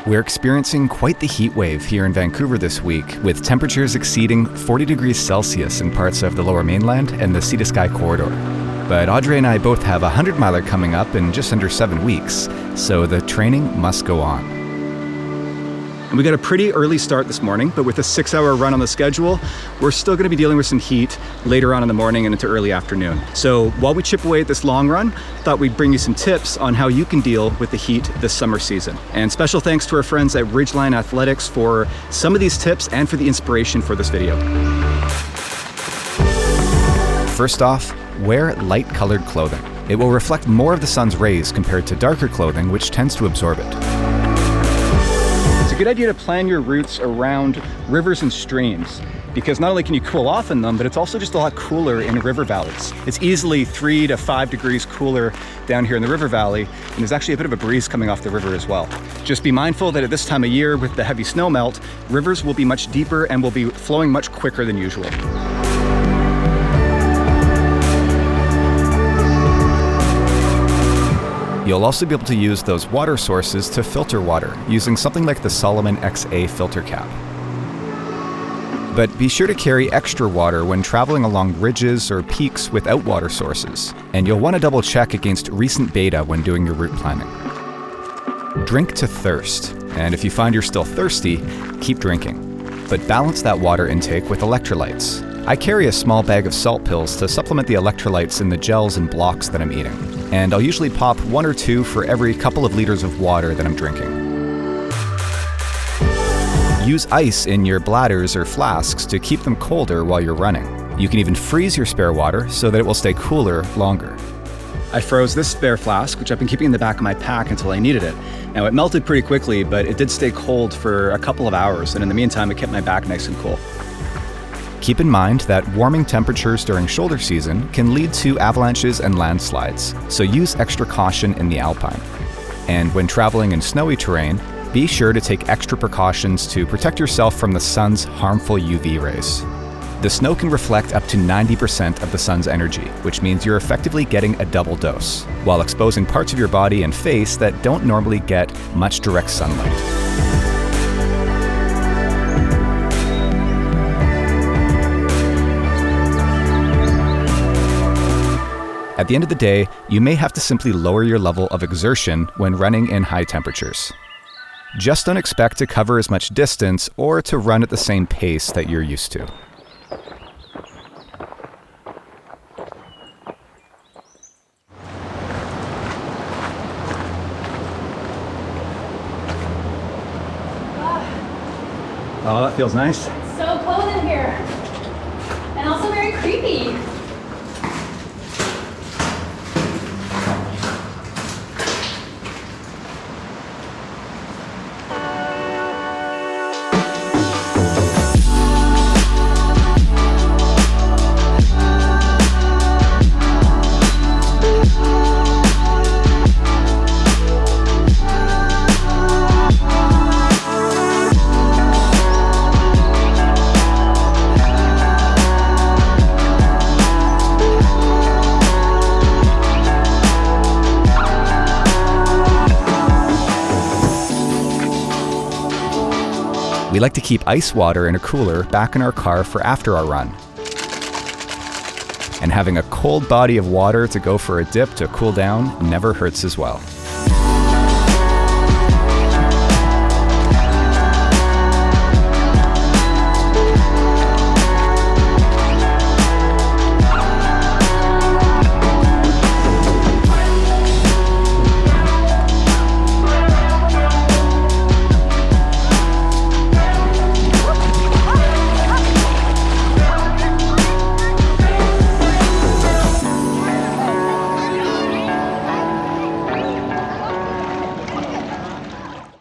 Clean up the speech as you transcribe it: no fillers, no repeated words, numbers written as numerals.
We're experiencing quite the heat wave here in Vancouver this week, with temperatures exceeding 40 degrees Celsius in parts of the Lower Mainland and the Sea to Sky corridor. But Audrey and I both have a 100-miler coming up in just under 7 weeks, so the training must go on. And we got a pretty early start this morning, but with a 6-hour run on the schedule, we're still going to be dealing with some heat later on in the morning and into early afternoon. So while we chip away at this long run, thought we'd bring you some tips on how you can deal with the heat this summer season. And special thanks to our friends at Ridgeline Athletics for some of these tips and for the inspiration for this video. First off, wear light-colored clothing. It will reflect more of the sun's rays compared to darker clothing, which tends to absorb it. It's a good idea to plan your routes around rivers and streams, because not only can you cool off in them, but it's also just a lot cooler in river valleys. It's easily 3 to 5 degrees cooler down here in the river valley, and there's actually a bit of a breeze coming off the river as well. Just be mindful that at this time of year, with the heavy snow melt, rivers will be much deeper and will be flowing much quicker than usual. You'll also be able to use those water sources to filter water using something like the Solomon XA filter cap. But be sure to carry extra water when traveling along ridges or peaks without water sources, and you'll want to double check against recent data when doing your route planning. Drink to thirst, and if you find you're still thirsty, keep drinking. But balance that water intake with electrolytes. I carry a small bag of salt pills to supplement the electrolytes in the gels and blocks that I'm eating. And I'll usually pop 1 or 2 for every couple of liters of water that I'm drinking. Use ice in your bladders or flasks to keep them colder while you're running. You can even freeze your spare water so that it will stay cooler longer. I froze this spare flask, which I've been keeping in the back of my pack until I needed it. Now, it melted pretty quickly, but it did stay cold for a couple of hours, and in the meantime, it kept my back nice and cool. Keep in mind that warming temperatures during shoulder season can lead to avalanches and landslides, so use extra caution in the alpine. And when traveling in snowy terrain, be sure to take extra precautions to protect yourself from the sun's harmful UV rays. The snow can reflect up to 90% of the sun's energy, which means you're effectively getting a double dose, while exposing parts of your body and face that don't normally get much direct sunlight. At the end of the day, you may have to simply lower your level of exertion when running in high temperatures. Just don't expect to cover as much distance or to run at the same pace that you're used to. Oh, that feels nice. It's so cold in here. And also very creepy. We like to keep ice water in a cooler back in our car for after our run. And having a cold body of water to go for a dip to cool down never hurts as well.